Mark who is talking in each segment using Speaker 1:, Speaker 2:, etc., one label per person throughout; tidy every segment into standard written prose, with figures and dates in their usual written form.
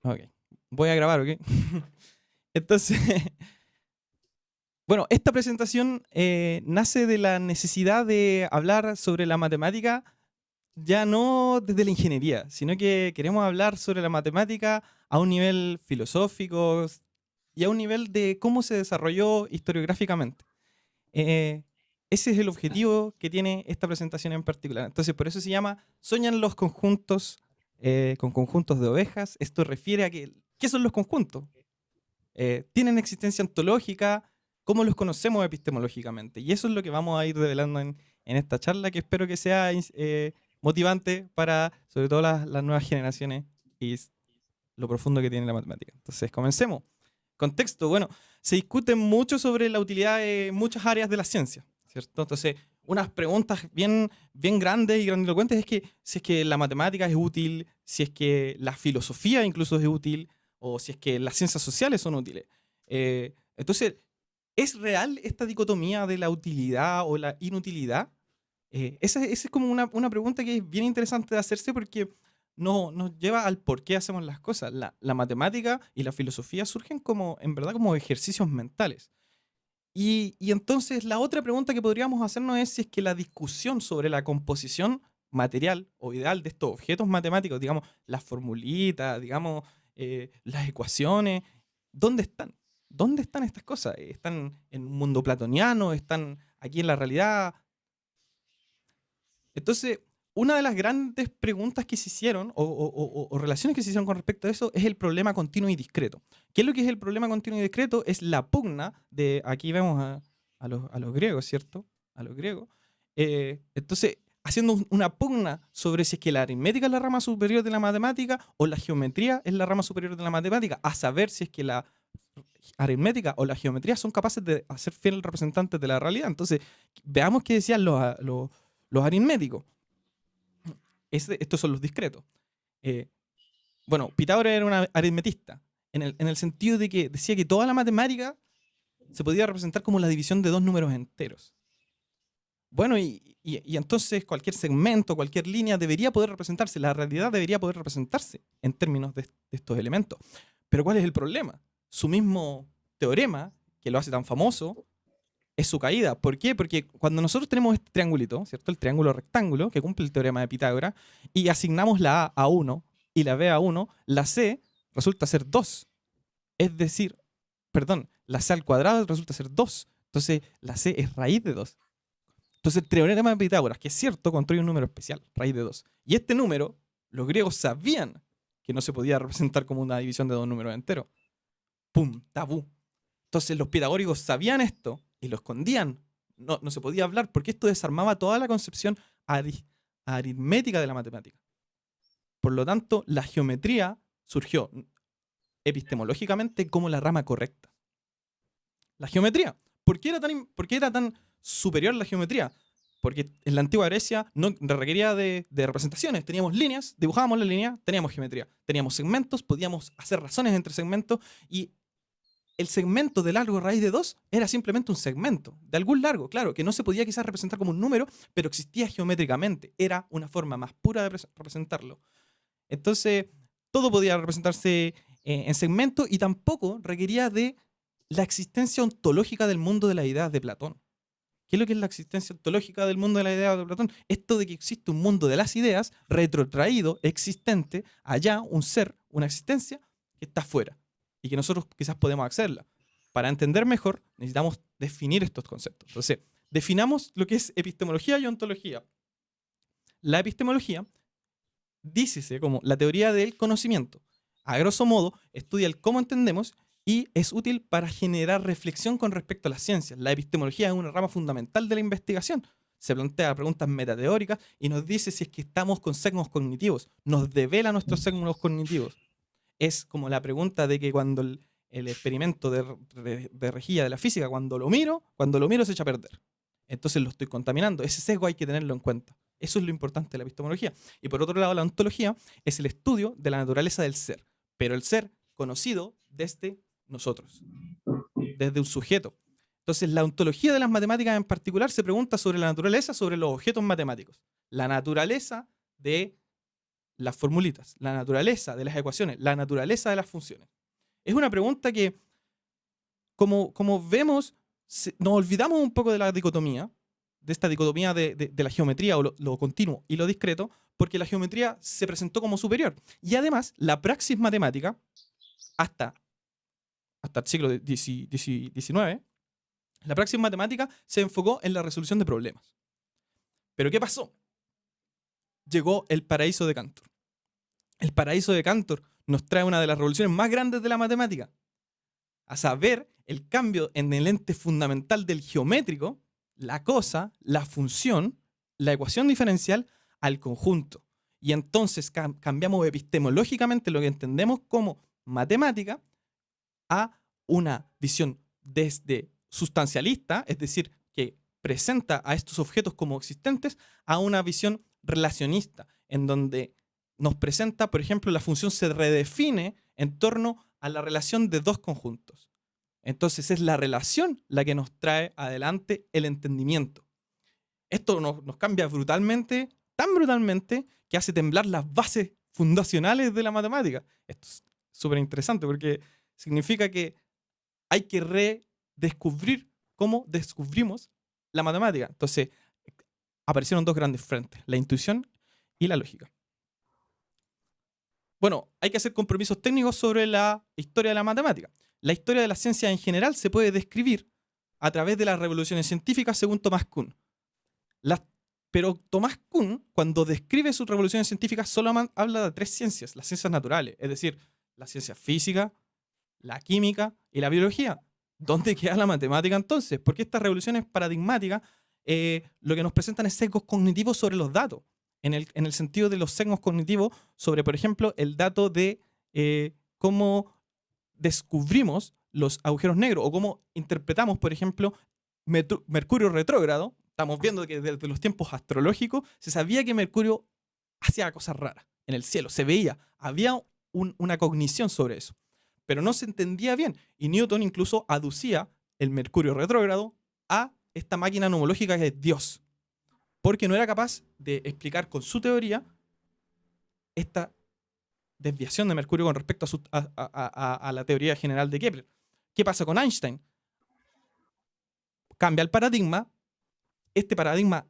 Speaker 1: Ok. Voy a grabar, ¿ok? Entonces, bueno, esta presentación nace de la necesidad de hablar sobre la matemática, ya no desde la ingeniería, sino que queremos hablar sobre la matemática a un nivel filosófico y a un nivel de cómo se desarrolló historiográficamente. Eh, Ese es el objetivo que tiene esta presentación en particular. Entonces, por eso se llama Soñan los conjuntos con conjuntos de ovejas. Esto refiere a que, ¿qué son los conjuntos? ¿Tienen existencia ontológica? ¿Cómo los conocemos epistemológicamente? Y eso es lo que vamos a ir revelando en esta charla, que espero que sea motivante para, sobre todo, las nuevas generaciones y lo profundo que tiene la matemática. Entonces, comencemos. Contexto, bueno, se discute mucho sobre la utilidad de muchas áreas de la ciencia, ¿cierto? Entonces, unas preguntas bien grandes y grandilocuentes es que si es que la matemática es útil, si es que la filosofía incluso es útil, o si es que las ciencias sociales son útiles. Entonces, ¿es real esta dicotomía de la utilidad o la inutilidad? Esa es como una pregunta que es bien interesante de hacerse porque nos lleva al por qué hacemos las cosas. La matemática y la filosofía surgen como, en verdad, como ejercicios mentales. Y entonces la otra pregunta que podríamos hacernos es si es que la discusión sobre la composición material o ideal de estos objetos matemáticos, digamos, las formulitas, digamos, las ecuaciones, ¿dónde están? ¿Dónde están estas cosas? ¿Están en un mundo platoniano? ¿Están aquí en la realidad? Entonces, una de las grandes preguntas que se hicieron o relaciones que se hicieron con respecto a eso es el problema continuo y discreto. ¿Qué es lo que es el problema continuo y discreto? Es la pugna de, aquí vemos a los griegos, ¿cierto? A los griegos. Entonces, haciendo una pugna sobre si es que la aritmética es la rama superior de la matemática o la geometría es la rama superior de la matemática, a saber si es que la aritmética o la geometría son capaces de hacer fiel representantes de la realidad. Entonces, veamos qué decían los aritméticos. Estos son los discretos. Eh, bueno, Pitágoras era un aritmetista, en el sentido de que decía que toda la matemática se podía representar como la división de dos números enteros. Bueno, y entonces cualquier segmento, cualquier línea debería poder representarse, la realidad debería poder representarse en términos de estos elementos. Pero ¿cuál es el problema? Su mismo teorema, que lo hace tan famoso, es su caída. ¿Por qué? Porque cuando nosotros tenemos este triangulito, ¿cierto? El triángulo rectángulo, que cumple el teorema de Pitágoras, y asignamos la A a 1 y la B a 1, la C resulta ser 2. Es decir, perdón, la C al cuadrado resulta ser 2. Entonces, la C es raíz de 2. Entonces, el teorema de Pitágoras, que es cierto, construye un número especial, raíz de 2. Y este número, los griegos sabían que no se podía representar como una división de dos números enteros. ¡Pum! Tabú. Entonces los pitagóricos sabían esto y lo escondían. No se podía hablar porque esto desarmaba toda la concepción aritmética de la matemática. Por lo tanto, la geometría surgió epistemológicamente como la rama correcta. La geometría. ¿Por qué era tan superior la geometría? Porque en la antigua Grecia no requería de representaciones. Teníamos líneas, dibujábamos la línea, teníamos geometría. Teníamos segmentos, podíamos hacer razones entre segmentos y el segmento de largo raíz de 2 era simplemente un segmento, de algún largo, claro, que no se podía quizás representar como un número, pero existía geométricamente, era una forma más pura de representarlo. Entonces, todo podía representarse en segmento y tampoco requería de la existencia ontológica del mundo de las ideas de Platón. ¿Qué es lo que es la existencia ontológica del mundo de las ideas de Platón? Esto de que existe un mundo de las ideas retrotraído, existente, allá, un ser, una existencia que está afuera y que nosotros quizás podemos accederla. Para entender mejor, necesitamos definir estos conceptos. Entonces, definamos lo que es epistemología y ontología. La epistemología, dícese como la teoría del conocimiento. A grosso modo, estudia el cómo entendemos y es útil para generar reflexión con respecto a las ciencias. La epistemología es una rama fundamental de la investigación. Se plantea preguntas metateóricas y nos dice si es que estamos con sesgos cognitivos. Nos devela nuestros sesgos cognitivos. Es como la pregunta de que cuando el experimento de rejilla de la física, cuando lo miro se echa a perder. Entonces lo estoy contaminando. Ese sesgo hay que tenerlo en cuenta. Eso es lo importante de la epistemología. Y por otro lado, la ontología es el estudio de la naturaleza del ser, pero el ser conocido desde nosotros, desde un sujeto. Entonces, la ontología de las matemáticas en particular se pregunta sobre la naturaleza, sobre los objetos matemáticos. La naturaleza de las formulitas, la naturaleza de las ecuaciones, la naturaleza de las funciones? Es una pregunta que, como vemos, nos olvidamos un poco de la dicotomía, de esta dicotomía de la geometría o lo continuo y lo discreto, porque la geometría se presentó como superior. Y además, la praxis matemática, hasta el siglo XIX, la praxis matemática se enfocó en la resolución de problemas. Pero ¿qué pasó? Llegó el paraíso de Cantor. El paraíso de Cantor nos trae una de las revoluciones más grandes de la matemática, a saber, el cambio en el ente fundamental del geométrico, la cosa, la función, la ecuación diferencial, al conjunto. Y entonces cambiamos epistemológicamente lo que entendemos como matemática a una visión desde sustancialista, es decir, que presenta a estos objetos como existentes, a una visión relacionista, en donde nos presenta, por ejemplo, la función se redefine en torno a la relación de dos conjuntos. Entonces es la relación la que nos trae adelante el entendimiento. Esto nos cambia brutalmente, tan brutalmente, que hace temblar las bases fundacionales de la matemática. Esto es súper interesante porque significa que hay que redescubrir cómo descubrimos la matemática. Entonces, aparecieron dos grandes frentes, la intuición y la lógica. Bueno, hay que hacer compromisos técnicos sobre la historia de la matemática. La historia de la ciencia en general se puede describir a través de las revoluciones científicas según Thomas Kuhn. Pero Thomas Kuhn, cuando describe sus revoluciones científicas, solo habla de tres ciencias, las ciencias naturales, es decir, la ciencia física, la química y la biología. ¿Dónde queda la matemática entonces? Porque estas revoluciones paradigmáticas lo que nos presentan es sesgos cognitivos sobre los datos, en el sentido de los sesgos cognitivos sobre, por ejemplo, el dato de cómo descubrimos los agujeros negros o cómo interpretamos, por ejemplo, Mercurio retrógrado. Estamos viendo que desde los tiempos astrológicos se sabía que Mercurio hacía cosas raras en el cielo, se veía, había una cognición sobre eso, pero no se entendía bien. Y Newton incluso aducía el Mercurio retrógrado a esta máquina nomológica que es Dios, porque no era capaz de explicar con su teoría esta desviación de Mercurio con respecto a la teoría general de Kepler. ¿Qué pasa con Einstein? Cambia el paradigma, este paradigma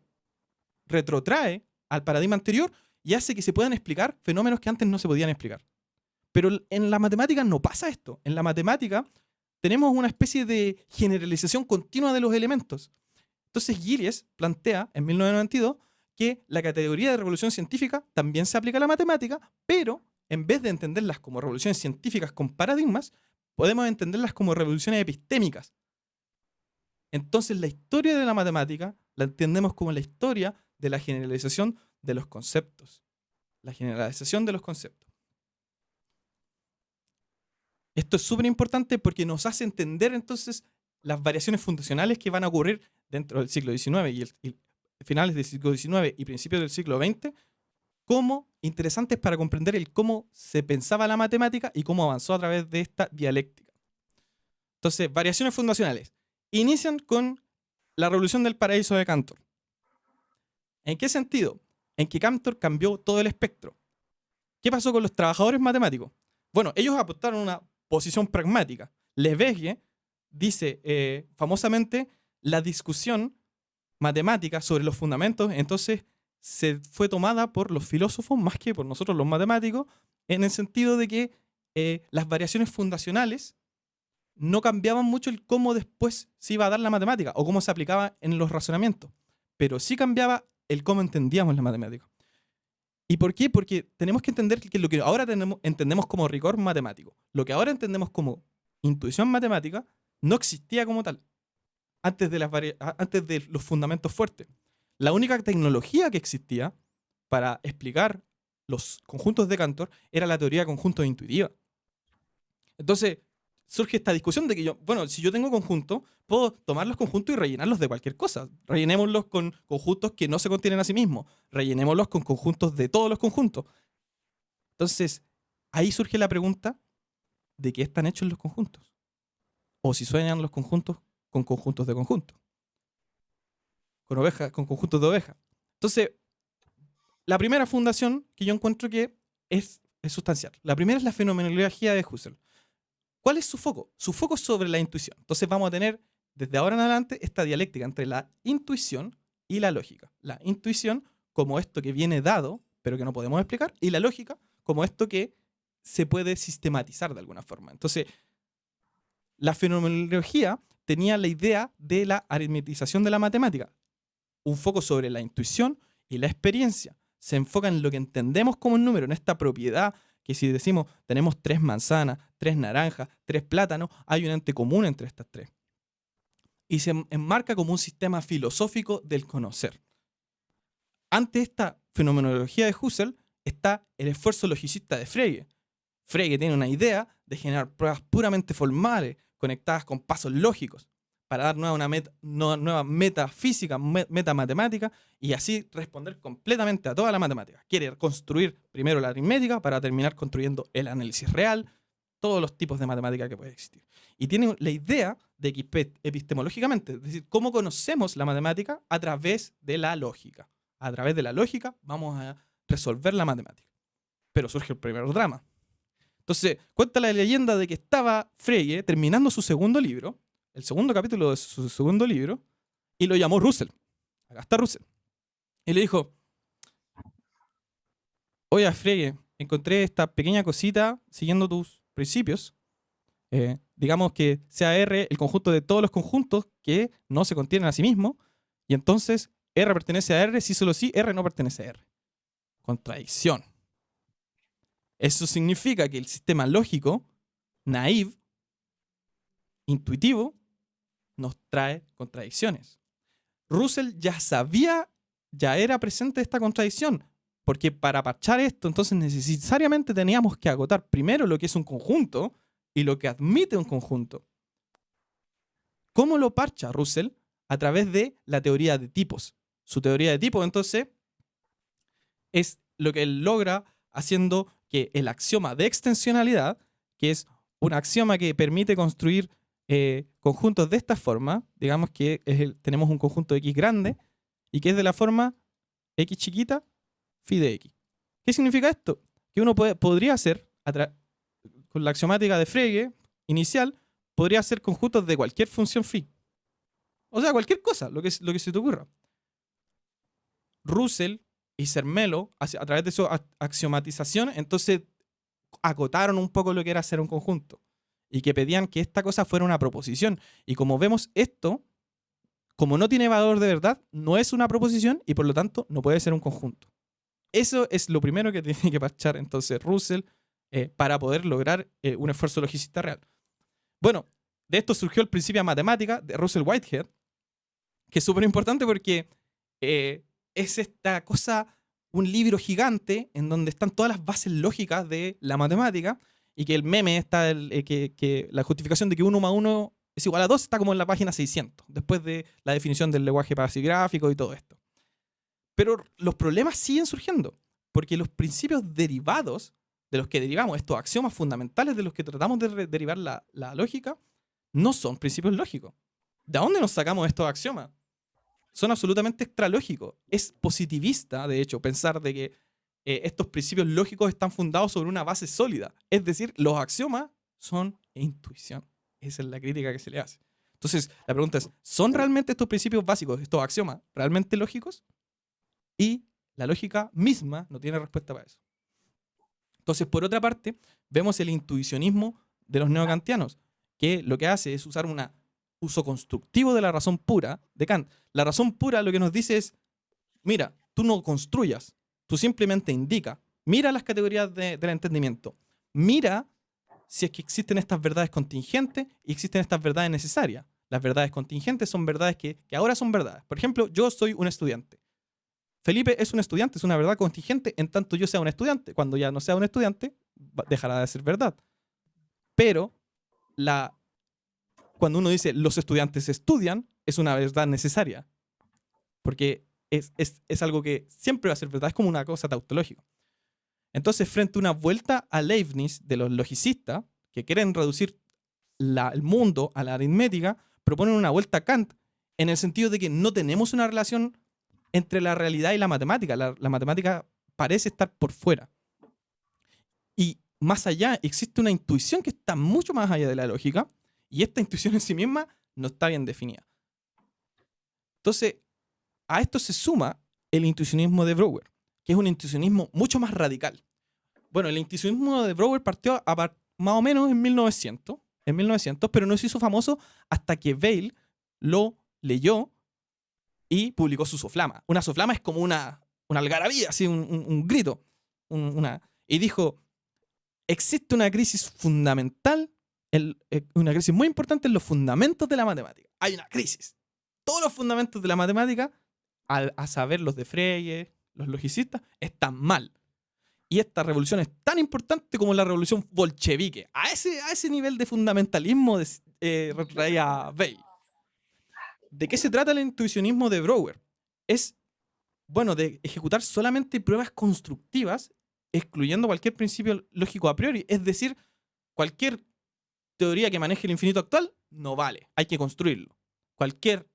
Speaker 1: retrotrae al paradigma anterior y hace que se puedan explicar fenómenos que antes no se podían explicar. Pero en la matemática no pasa esto. En la matemática tenemos una especie de generalización continua de los elementos. Entonces Gillies plantea en 1992 que la categoría de revolución científica también se aplica a la matemática, pero en vez de entenderlas como revoluciones científicas con paradigmas, podemos entenderlas como revoluciones epistémicas. Entonces la historia de la matemática la entendemos como la historia de la generalización de los conceptos. La generalización de los conceptos. Esto es súper importante porque nos hace entender entonces las variaciones fundacionales que van a ocurrir dentro del siglo XIX y finales del siglo XIX y principios del siglo XX como interesantes para comprender el cómo se pensaba la matemática y cómo avanzó a través de esta dialéctica. Entonces, variaciones fundacionales. Inician con la revolución del paraíso de Cantor. ¿En qué sentido? En que Cantor cambió todo el espectro. ¿Qué pasó con los trabajadores matemáticos? Bueno, ellos apostaron a una posición pragmática. Lebesgue dice famosamente la discusión matemática sobre los fundamentos, entonces se fue tomada por los filósofos más que por nosotros los matemáticos, en el sentido de que las variaciones fundacionales no cambiaban mucho el cómo después se iba a dar la matemática o cómo se aplicaba en los razonamientos, pero sí cambiaba el cómo entendíamos la matemática. ¿Y por qué? Porque tenemos que entender que lo que ahora entendemos como rigor matemático, lo que ahora entendemos como intuición matemática, no existía como tal antes de los fundamentos fuertes. La única tecnología que existía para explicar los conjuntos de Cantor era la teoría de conjuntos intuitiva. Entonces surge esta discusión de que si yo tengo conjuntos, puedo tomar los conjuntos y rellenarlos de cualquier cosa. Rellenémoslos con conjuntos que no se contienen a sí mismos. Rellenémoslos con conjuntos de todos los conjuntos. Entonces, ahí surge la pregunta de qué están hechos los conjuntos. O si sueñan los conjuntos con conjuntos de conjuntos. Con conjuntos de ovejas. Entonces, la primera fundación que yo encuentro que es sustancial. La primera es la fenomenología de Husserl. ¿Cuál es su foco? Su foco es sobre la intuición. Entonces vamos a tener desde ahora en adelante esta dialéctica entre la intuición y la lógica. La intuición como esto que viene dado, pero que no podemos explicar, y la lógica como esto que se puede sistematizar de alguna forma. Entonces, la fenomenología tenía la idea de la aritmetización de la matemática, un foco sobre la intuición y la experiencia. Se enfoca en lo que entendemos como un número, en esta propiedad que si decimos tenemos 3 manzanas, 3 naranjas, 3 plátanos, hay un ente común entre estas 3. Y se enmarca como un sistema filosófico del conocer. Ante esta fenomenología de Husserl está el esfuerzo logicista de Frege. Frege tiene una idea de generar pruebas puramente formales, conectadas con pasos lógicos, para dar nueva metafísica, metamatemática, y así responder completamente a toda la matemática. Quiere construir primero la aritmética para terminar construyendo el análisis real, todos los tipos de matemática que puede existir. Y tiene la idea de que epistemológicamente, es decir, cómo conocemos la matemática a través de la lógica. A través de la lógica vamos a resolver la matemática. Pero surge el primer drama. Entonces, cuenta la leyenda de que estaba Frege terminando su segundo libro, el segundo capítulo de su segundo libro, y lo llamó Russell. Acá está Russell. Y le dijo, oye, Frege, encontré esta pequeña cosita siguiendo tus principios. Digamos que sea R el conjunto de todos los conjuntos que no se contienen a sí mismos, y entonces R pertenece a R, si solo sí, R no pertenece a R. Contradicción. Eso significa que el sistema lógico, naive, intuitivo, nos trae contradicciones. Russell ya sabía, ya era presente esta contradicción, porque para parchar esto, entonces necesariamente teníamos que agotar primero lo que es un conjunto y lo que admite un conjunto. ¿Cómo lo parcha Russell? A través de la teoría de tipos. Su teoría de tipos, entonces, es lo que él logra haciendo que el axioma de extensionalidad, que es un axioma que permite construir conjuntos de esta forma, digamos que tenemos un conjunto X grande y que es de la forma X chiquita, phi de X. ¿Qué significa esto? Que uno podría hacer, con la axiomática de Frege inicial, podría hacer conjuntos de cualquier función phi. O sea, cualquier cosa, lo que se te ocurra. Russell y Zermelo, a través de su axiomatización, entonces acotaron un poco lo que era hacer un conjunto y que pedían que esta cosa fuera una proposición. Y como vemos, esto, como no tiene valor de verdad, no es una proposición y por lo tanto no puede ser un conjunto. Eso es lo primero que tiene que parchar entonces Russell para poder lograr un esfuerzo logicista real. Bueno, de esto surgió el principio de matemática de Russell Whitehead, que es súper importante porque es esta cosa, un libro gigante en donde están todas las bases lógicas de la matemática y que el meme está, que la justificación de que 1 más 1 es igual a 2 está como en la página 600, después de la definición del lenguaje pasigráfico y todo esto. Pero los problemas siguen surgiendo, porque los principios derivados de los que derivamos, estos axiomas fundamentales de los que tratamos de derivar la lógica, no son principios lógicos. ¿De dónde nos sacamos estos axiomas? Son absolutamente extralógicos. Es positivista, de hecho, pensar de que estos principios lógicos están fundados sobre una base sólida. Es decir, los axiomas son intuición. Esa es la crítica que se le hace. Entonces, la pregunta es, ¿son realmente estos principios básicos, estos axiomas, realmente lógicos? Y la lógica misma no tiene respuesta para eso. Entonces, por otra parte, vemos el intuicionismo de los neokantianos, que lo que hace es usar un uso constructivo de la razón pura de Kant. La razón pura lo que nos dice es, mira, tú no construyas, tú simplemente indica, mira las categorías del entendimiento, mira si es que existen estas verdades contingentes y existen estas verdades necesarias. Las verdades contingentes son verdades que ahora son verdades. Por ejemplo, yo soy un estudiante. Felipe es un estudiante, es una verdad contingente en tanto yo sea un estudiante. Cuando ya no sea un estudiante, dejará de ser verdad. Pero cuando uno dice los estudiantes estudian, es una verdad necesaria. Porque es algo que siempre va a ser verdad, es como una cosa tautológica. Entonces, frente a una vuelta a Leibniz de los logicistas, que quieren reducir el mundo a la aritmética, proponen una vuelta a Kant en el sentido de que no tenemos una relación entre la realidad y la matemática. La matemática parece estar por fuera. más allá, existe una intuición que está mucho más allá de la lógica, y esta intuición en sí misma no está bien definida. Entonces, a esto se suma el intuicionismo de Brouwer, que es un intuicionismo mucho más radical. Bueno, el intuicionismo de Brouwer partió más o menos en 1900, pero no se hizo famoso hasta que Vail lo leyó y publicó su soflama. Una soflama es como una algarabía, así, un grito. Y dijo, existe una crisis fundamental, una crisis muy importante en los fundamentos de la matemática. Hay una crisis. Todos los fundamentos de la matemática, a saber los de Frege, los logicistas, están mal. Y esta revolución es tan importante como la revolución bolchevique. A ese nivel de fundamentalismo traía Weil. ¿De qué se trata el intuicionismo de Brouwer? Es, bueno, de ejecutar solamente pruebas constructivas, excluyendo cualquier principio lógico a priori. Es decir, cualquier teoría que maneje el infinito actual no vale, hay que construirlo. Cualquier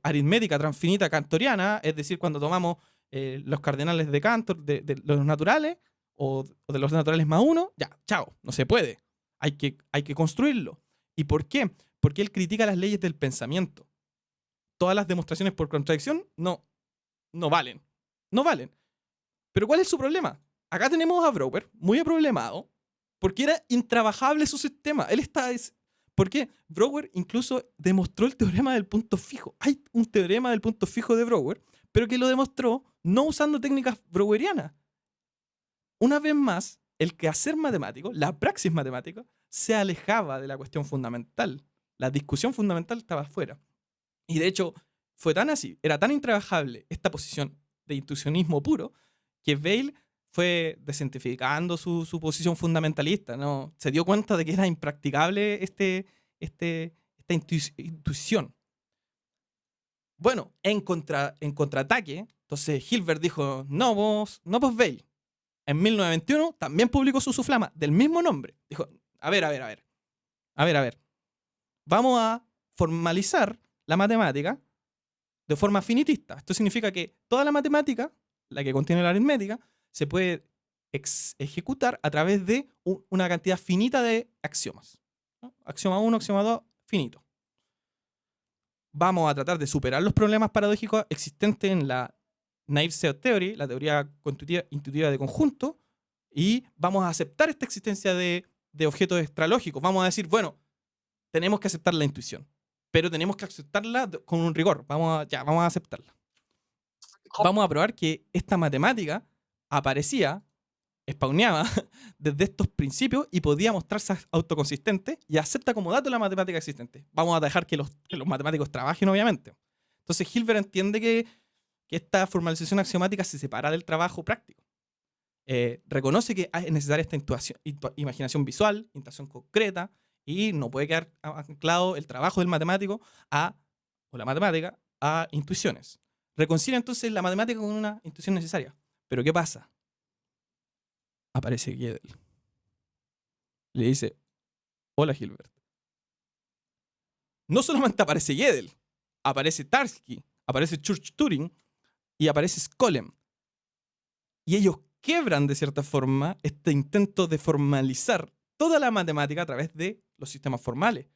Speaker 1: aritmética transfinita cantoriana, es decir, cuando tomamos los cardenales de Cantor, de los naturales, o de los naturales más uno, ya, chao, no se puede. Hay que construirlo. ¿Y por qué? Porque él critica las leyes del pensamiento. Todas las demostraciones por contradicción no valen. No valen. Pero ¿cuál es su problema? Acá tenemos a Brouwer, muy problemado, porque era intrabajable su sistema. ¿Por qué? Brouwer incluso demostró el teorema del punto fijo. Hay un teorema del punto fijo de Brouwer, pero que lo demostró no usando técnicas brouwerianas. Una vez más, el quehacer matemático, la praxis matemática, se alejaba de la cuestión fundamental. La discusión fundamental estaba afuera. Y de hecho, fue tan así, era tan intrabajable esta posición de intuicionismo puro, que Weil fue descientificando su posición fundamentalista, ¿no? Se dio cuenta de que era impracticable esta intuición. Bueno, en contraataque, entonces Hilbert dijo, no vos Weil. En 1921 también publicó su soflama del mismo nombre. Dijo, a ver. Vamos a formalizar la matemática de forma finitista. Esto significa que toda la matemática, la que contiene la aritmética, se puede ejecutar a través de una cantidad finita de axiomas, ¿no? Axioma 1, axioma 2, finito. Vamos a tratar de superar los problemas paradójicos existentes en la Naive Set Theory, la teoría intuitiva de conjunto, y vamos a aceptar esta existencia de objetos extralógicos. Vamos a decir, bueno, tenemos que aceptar la intuición, pero tenemos que aceptarla con un rigor. Vamos a aceptarla. Vamos a probar que esta matemática spawneaba desde estos principios y podía mostrarse autoconsistente y acepta como dato la matemática existente. Vamos a dejar que los matemáticos trabajen, obviamente. Entonces Hilbert entiende que esta formalización axiomática se separa del trabajo práctico. Reconoce que es necesaria esta imaginación visual, intuición concreta, y no puede quedar anclado el trabajo del matemático o la matemática a intuiciones. Reconcilia entonces la matemática con una intuición necesaria. Pero ¿qué pasa? Aparece Gödel. Le dice, hola Hilbert. No solamente aparece Gödel, aparece Tarski, aparece Church-Turing y aparece Skolem. Y ellos quebran de cierta forma este intento de formalizar toda la matemática a través de los sistemas formales.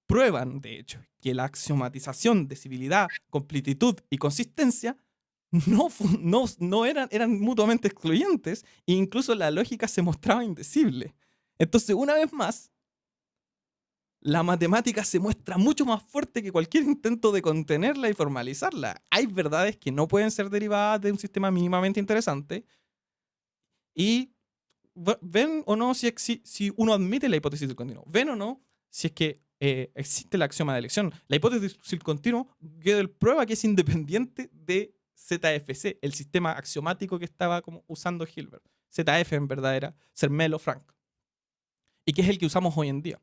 Speaker 1: Prueban, de hecho, que la axiomatización de civilidad, completitud y consistencia eran mutuamente excluyentes e incluso la lógica se mostraba indecible. Entonces, una vez más, la matemática se muestra mucho más fuerte que cualquier intento de contenerla y formalizarla. Hay verdades que no pueden ser derivadas de un sistema mínimamente interesante y ven o no si uno admite la hipótesis del continuo. Ven o no si es que existe el axioma de elección. La hipótesis del continuo, Gödel prueba que es independiente de ZFC, el sistema axiomático que estaba como usando Hilbert. ZF en verdad era Zermelo-Frank. Y que es el que usamos hoy en día.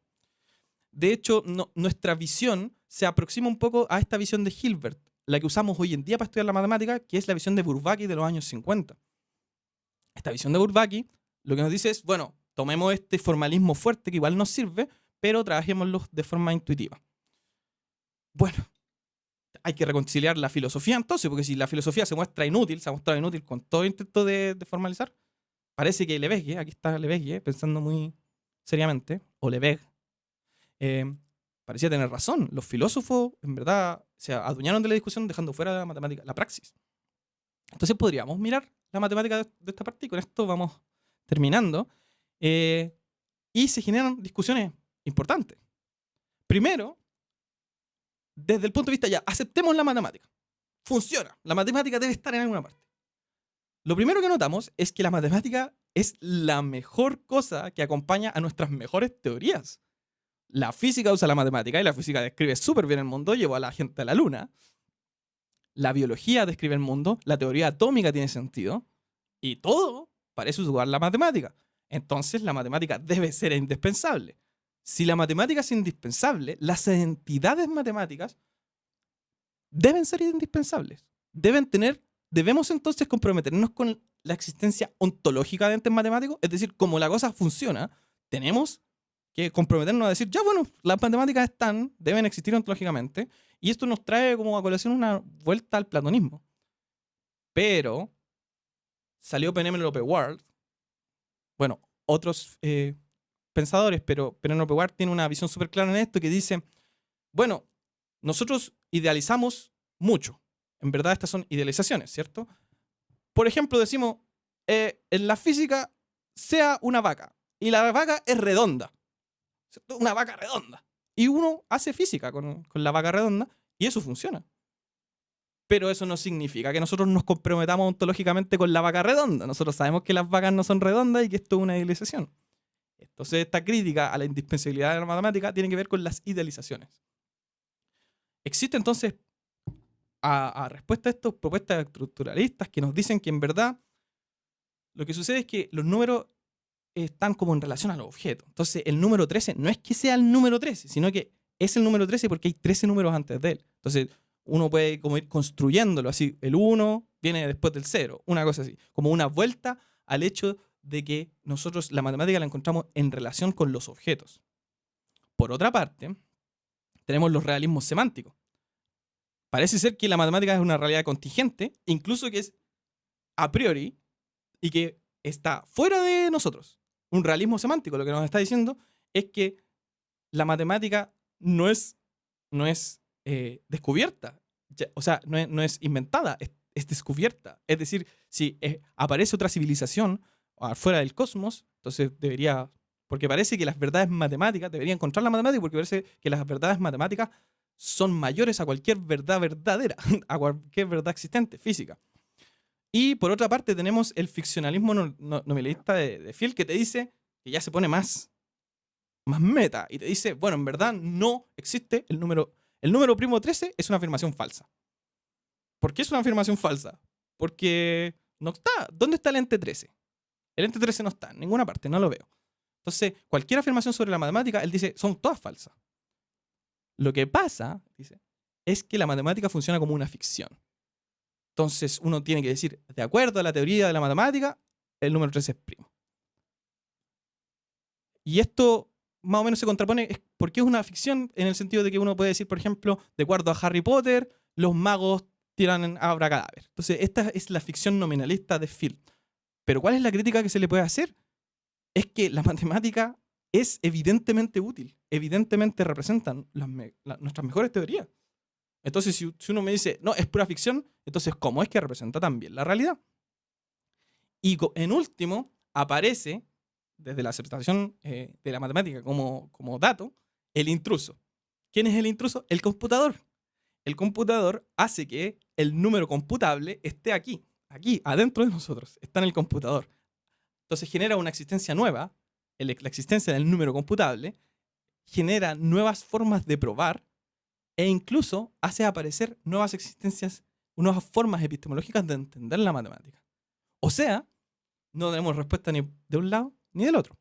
Speaker 1: De hecho, nuestra visión se aproxima un poco a esta visión de Hilbert, la que usamos hoy en día para estudiar la matemática, que es la visión de Bourbaki de los años 50. Esta visión de Bourbaki lo que nos dice es, bueno, tomemos este formalismo fuerte que igual nos sirve, pero trabajémoslo de forma intuitiva. Bueno, hay que reconciliar la filosofía entonces, porque si la filosofía se muestra inútil, se ha mostrado inútil con todo intento de formalizar, parece que Lebesgue, aquí está Lebesgue, pensando muy seriamente, o Lebesgue, eh, parecía tener razón. Los filósofos, en verdad, se adueñaron de la discusión dejando fuera de la matemática, la praxis. Entonces podríamos mirar la matemática de esta parte y con esto vamos terminando. Y se generan discusiones importantes. Primero, desde el punto de vista ya, aceptemos la matemática. Funciona. La matemática debe estar en alguna parte. Lo primero que notamos es que la matemática es la mejor cosa que acompaña a nuestras mejores teorías. La física usa la matemática y la física describe súper bien el mundo, llevó a la gente a la luna. La biología describe el mundo, la teoría atómica tiene sentido y todo parece usar la matemática. Entonces la matemática debe ser indispensable. Si la matemática es indispensable, las entidades matemáticas deben ser indispensables. Debemos entonces comprometernos con la existencia ontológica de entes matemáticos, es decir, como la cosa funciona, tenemos que comprometernos a decir, ya bueno, las matemáticas están, deben existir ontológicamente, y esto nos trae como a colación una vuelta al platonismo. Pero salió Penélope Ward, bueno, otros pensadores, pero Penélope Ward tiene una visión súper clara en esto que dice, bueno, nosotros idealizamos mucho. En verdad estas son idealizaciones, ¿cierto? Por ejemplo, decimos, en la física sea una vaca, y la vaca es redonda, ¿cierto? Una vaca redonda. Y uno hace física con la vaca redonda, y eso funciona. Pero eso no significa que nosotros nos comprometamos ontológicamente con la vaca redonda. Nosotros sabemos que las vacas no son redondas y que esto es una idealización. Entonces, esta crítica a la indispensabilidad de la matemática tiene que ver con las idealizaciones. Existe entonces, a respuesta a estas propuestas estructuralistas que nos dicen que en verdad lo que sucede es que los números están como en relación a los objetos. Entonces, el número 13 no es que sea el número 13, sino que es el número 13 porque hay 13 números antes de él. Entonces, uno puede como ir construyéndolo así. El 1 viene después del 0, una cosa así. Como una vuelta al hecho de que nosotros la matemática la encontramos en relación con los objetos. Por otra parte, tenemos los realismos semánticos. Parece ser que la matemática es una realidad contingente, incluso que es a priori y que está fuera de nosotros. Un realismo semántico lo que nos está diciendo es que la matemática no es descubierta. O sea, no es inventada, es descubierta. Es decir, si aparece otra civilización afuera del cosmos, entonces debería, porque parece que las verdades matemáticas, debería encontrar la matemática porque parece que las verdades matemáticas son mayores a cualquier verdad verdadera, a cualquier verdad existente, física. Y por otra parte tenemos el ficcionalismo nominalista de Field que te dice, que ya se pone más meta, y te dice, bueno, en verdad no existe el número primo 13 es una afirmación falsa. ¿Por qué es una afirmación falsa? Porque no está. ¿Dónde está el ente 13? El ente 13 no está en ninguna parte, no lo veo. Entonces, cualquier afirmación sobre la matemática, él dice, son todas falsas. Lo que pasa, dice, es que la matemática funciona como una ficción. Entonces, uno tiene que decir, de acuerdo a la teoría de la matemática, el número 13 es primo. Y esto más o menos se contrapone porque es una ficción en el sentido de que uno puede decir, por ejemplo, de acuerdo a Harry Potter, los magos tiran abracadabra. Entonces, esta es la ficción nominalista de Field. Pero ¿cuál es la crítica que se le puede hacer? Es que la matemática es evidentemente útil, evidentemente representan nuestras mejores teorías. Entonces, si uno me dice, no, es pura ficción, entonces, ¿cómo es que representa también la realidad? Y en último, aparece, desde la aceptación de la matemática como dato, el intruso. ¿Quién es el intruso? El computador. El computador hace que el número computable esté aquí, adentro de nosotros, está en el computador. Entonces genera una existencia nueva, la existencia del número computable, genera nuevas formas de probar e incluso hace aparecer nuevas existencias, nuevas formas epistemológicas de entender la matemática. O sea, no tenemos respuesta ni de un lado ni del otro.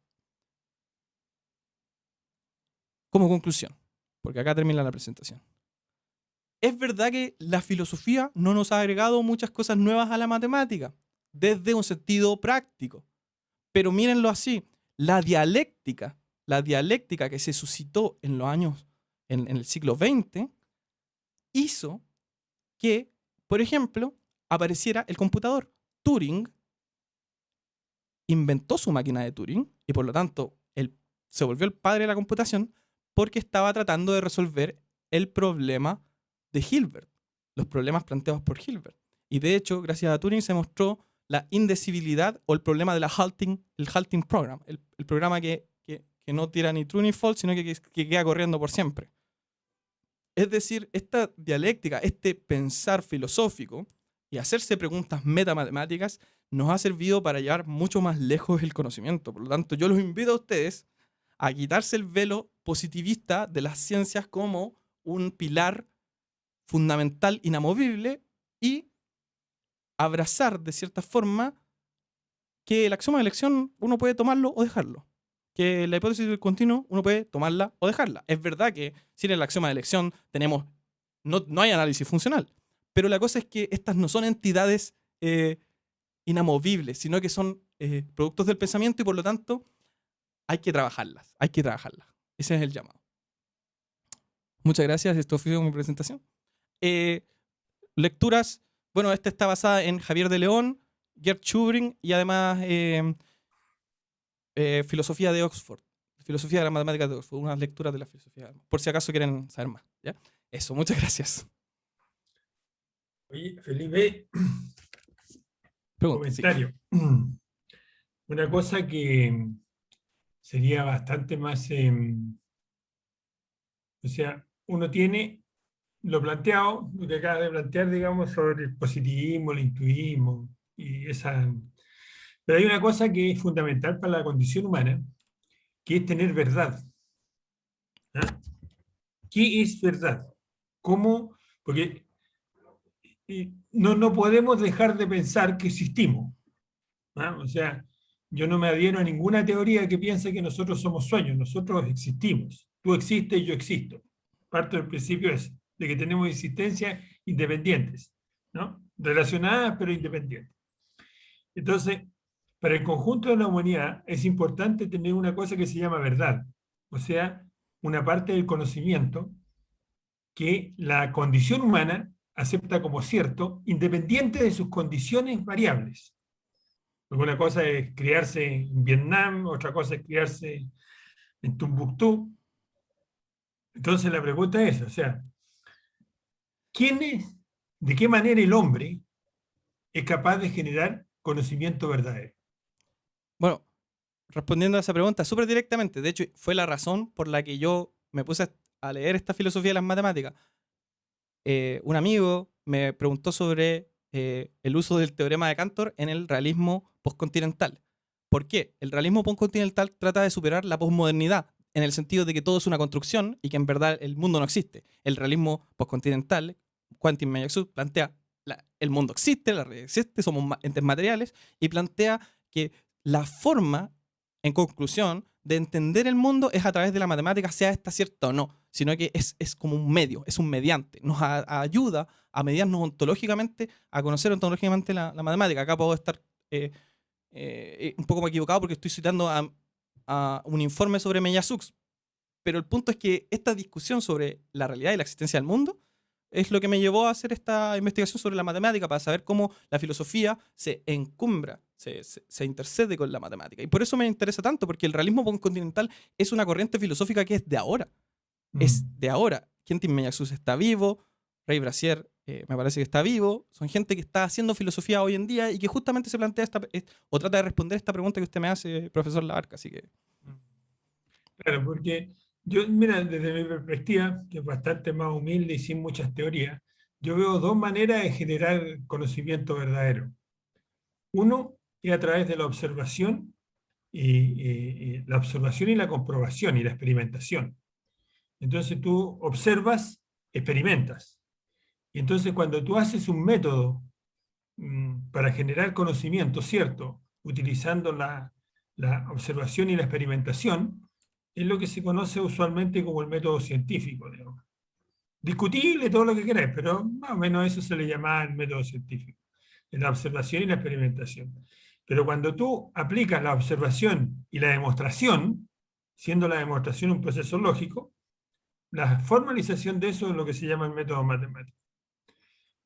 Speaker 1: Como conclusión, porque acá termina la presentación. Es verdad que la filosofía no nos ha agregado muchas cosas nuevas a la matemática, desde un sentido práctico. Pero mírenlo así, la dialéctica que se suscitó en los años, en el siglo XX, hizo que, por ejemplo, apareciera el computador. Turing inventó su máquina de Turing y por lo tanto él se volvió el padre de la computación porque estaba tratando de resolver el problema de Hilbert, los problemas planteados por Hilbert. Y de hecho, gracias a Turing se mostró la indecibilidad o el problema de el halting program, el programa que no tira ni true ni false, sino que queda corriendo por siempre. Es decir, esta dialéctica, este pensar filosófico y hacerse preguntas metamatemáticas nos ha servido para llevar mucho más lejos el conocimiento. Por lo tanto, yo los invito a ustedes a quitarse el velo positivista de las ciencias como un pilar fundamental, inamovible, y abrazar de cierta forma que el axioma de elección uno puede tomarlo o dejarlo. Que la hipótesis del continuo uno puede tomarla o dejarla. Es verdad que sin el axioma de elección no hay análisis funcional, pero la cosa es que estas no son entidades inamovibles, sino que son productos del pensamiento y por lo tanto hay que trabajarlas, Ese es el llamado. Muchas gracias, esto fue mi presentación. Lecturas, bueno, esta está basada en Javier de León, Gerd Schubring y además filosofía de Oxford, filosofía de la matemática de Oxford, unas lecturas de la filosofía, por si acaso quieren saber más. ¿Ya? Eso, muchas gracias.
Speaker 2: Oye, Felipe,
Speaker 1: Pregunta,
Speaker 2: comentario. Sí. Una cosa que sería bastante más, o sea, uno tiene lo planteado, lo que acaba de plantear, digamos, sobre el positivismo, el intuismo, y esa... Pero hay una cosa que es fundamental para la condición humana, que es tener verdad. ¿Ah? ¿Qué es verdad? ¿Cómo? Porque no podemos dejar de pensar que existimos. ¿Ah? O sea, yo no me adhiero a ninguna teoría que piense que nosotros somos sueños, nosotros existimos. Tú existes y yo existo. Parto del principio es de que tenemos existencias independientes, ¿no? Relacionadas pero independientes. Entonces, para el conjunto de la humanidad es importante tener una cosa que se llama verdad, o sea, una parte del conocimiento que la condición humana acepta como cierto, independiente de sus condiciones variables. Una cosa es criarse en Vietnam, otra cosa es criarse en Tumbuctú. Entonces la pregunta es, o sea, de qué manera el hombre es capaz de generar conocimiento verdadero?
Speaker 1: Bueno, respondiendo a esa pregunta súper directamente, de hecho fue la razón por la que yo me puse a leer esta filosofía de las matemáticas. Un amigo me preguntó sobre el uso del teorema de Cantor en el realismo postcontinental. ¿Por qué? El realismo postcontinental trata de superar la posmodernidad en el sentido de que todo es una construcción y que en verdad el mundo no existe. El realismo postcontinental, Quentin Meillassoux, plantea el mundo existe, la realidad existe, somos entes materiales, y plantea que la forma, en conclusión, de entender el mundo es a través de la matemática, sea esta cierta o no, sino que es como un medio, es un mediante. Nos ayuda a mediarnos ontológicamente, a conocer ontológicamente la matemática. Acá puedo estar un poco equivocado porque estoy citando a un informe sobre Meillassoux, pero el punto es que esta discusión sobre la realidad y la existencia del mundo es lo que me llevó a hacer esta investigación sobre la matemática, para saber cómo la filosofía se encumbra, se intercede con la matemática. Y por eso me interesa tanto, porque el realismo postcontinental es una corriente filosófica que es de ahora. Es de ahora. Quentin Meillassoux está vivo, Ray Brassier me parece que está vivo. Son gente que está haciendo filosofía hoy en día y que justamente se plantea o trata de responder esta pregunta que usted me hace, profesor Labarca. Así que...
Speaker 2: Claro, porque yo, mira, desde mi perspectiva, que es bastante más humilde y sin muchas teorías, yo veo dos maneras de generar conocimiento verdadero. Uno es a través de la observación y la comprobación y la experimentación. Entonces tú observas, experimentas. Y entonces cuando tú haces un método para generar conocimiento, ¿cierto? Utilizando la observación y la experimentación, es lo que se conoce usualmente como el método científico, digamos. Discutible todo lo que queráis, pero más o menos eso se le llama el método científico, la observación y la experimentación. Pero cuando tú aplicas la observación y la demostración, siendo la demostración un proceso lógico, la formalización de eso es lo que se llama el método matemático.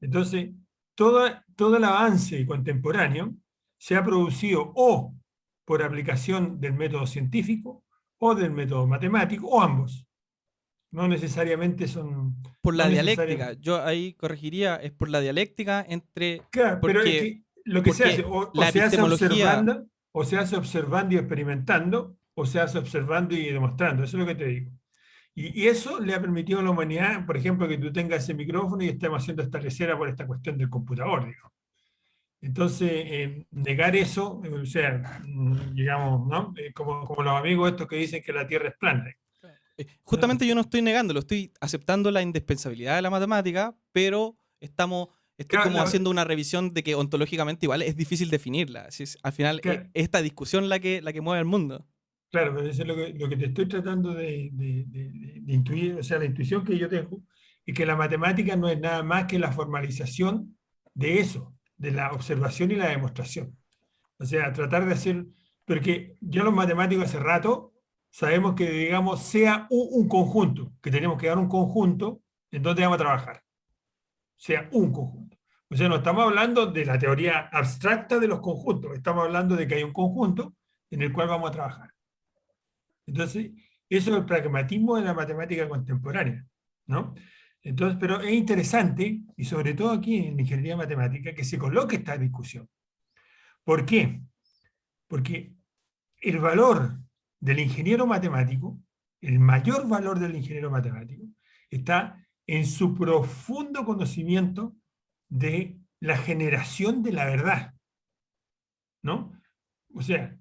Speaker 2: Entonces, todo el avance contemporáneo se ha producido o por aplicación del método científico o del método matemático, o ambos. No necesariamente son...
Speaker 1: Por
Speaker 2: No
Speaker 1: la dialéctica,
Speaker 2: necesariamente,
Speaker 1: yo ahí corregiría, es por la dialéctica entre,
Speaker 2: claro, pero es
Speaker 1: porque,
Speaker 2: que lo que se hace,
Speaker 1: porque
Speaker 2: o
Speaker 1: la
Speaker 2: se hace
Speaker 1: epistemología,
Speaker 2: observando, o se hace observando y experimentando, o se hace observando y demostrando. Eso es lo que te digo. Y eso le ha permitido a la humanidad, por ejemplo, que tú tengas ese micrófono y estemos haciendo esta lecera por esta cuestión del computador, digamos. Entonces, negar eso, o sea, digamos, ¿no? Como los amigos estos que dicen que la Tierra es plana. ¿No?
Speaker 1: justamente yo no estoy negándolo, estoy aceptando la indispensabilidad de la matemática, pero estoy
Speaker 2: Claro,
Speaker 1: como haciendo una revisión de que ontológicamente igual es difícil definirla. Así es, al final es
Speaker 2: claro,
Speaker 1: esta discusión la que mueve el mundo.
Speaker 2: claro, pero eso es lo que te estoy tratando de intuir, o sea, la intuición que yo tengo, es que la matemática no es nada más que la formalización de eso, de la observación y la demostración. O sea, tratar de hacer, porque ya los matemáticos hace rato sabemos que, digamos, sea un conjunto, que tenemos que dar un conjunto en donde vamos a trabajar, sea un conjunto. O sea, no estamos hablando de la teoría abstracta de los conjuntos, estamos hablando de que hay un conjunto en el cual vamos a trabajar. Entonces, eso es el pragmatismo de la matemática contemporánea, ¿no? Entonces, pero es interesante, y sobre todo aquí en ingeniería matemática, que se coloque esta discusión. ¿Por qué? Porque el valor del ingeniero matemático, el mayor valor del ingeniero matemático, está en su profundo conocimiento de la generación de la verdad, ¿no? O sea,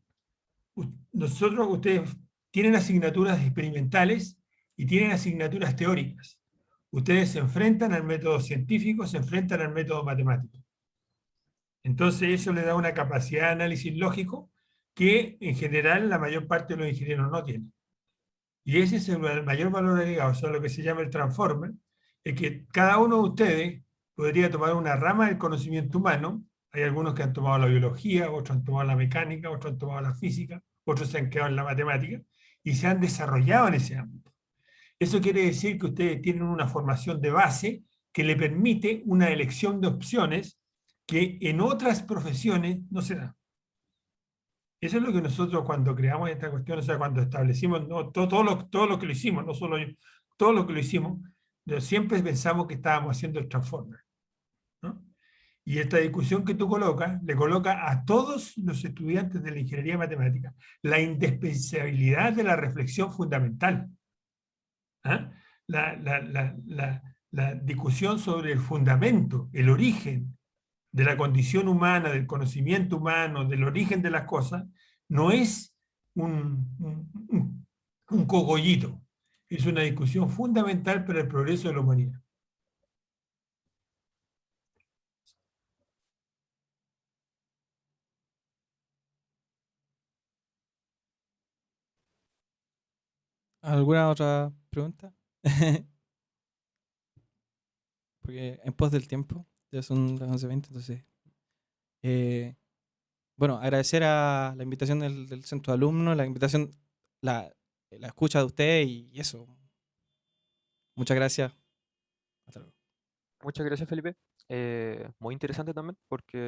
Speaker 2: ustedes tienen asignaturas experimentales y tienen asignaturas teóricas. Ustedes se enfrentan al método científico, se enfrentan al método matemático. Entonces eso le da una capacidad de análisis lógico que en general la mayor parte de los ingenieros no tienen. Y ese es el mayor valor agregado, o sea, lo que se llama el transformer, es que cada uno de ustedes podría tomar una rama del conocimiento humano. Hay algunos que han tomado la biología, otros han tomado la mecánica, otros han tomado la física, otros se han quedado en la matemática y se han desarrollado en ese ámbito. Eso quiere decir que ustedes tienen una formación de base que le permite una elección de opciones que en otras profesiones no se da. Eso es lo que nosotros cuando creamos esta cuestión, o sea, cuando establecimos ¿no? todo lo que lo hicimos, no solo yo, todo lo que lo hicimos, siempre pensamos que estábamos haciendo el transformer, ¿no? Y esta discusión que tú colocas, le coloca a todos los estudiantes de la ingeniería matemática la indispensabilidad de la reflexión fundamental. ¿Ah? La discusión sobre el fundamento, el origen de la condición humana, del conocimiento humano, del origen de las cosas, no es un cogollito, es una discusión fundamental para el progreso de la humanidad.
Speaker 1: ¿Alguna otra pregunta? Porque en pos del tiempo, ya son las 11:20, entonces... eh, bueno, agradecer a la invitación del centro de alumnos, la invitación, la escucha de usted y eso. Muchas gracias. Hasta luego.
Speaker 3: Muchas gracias, Felipe. Muy interesante también, porque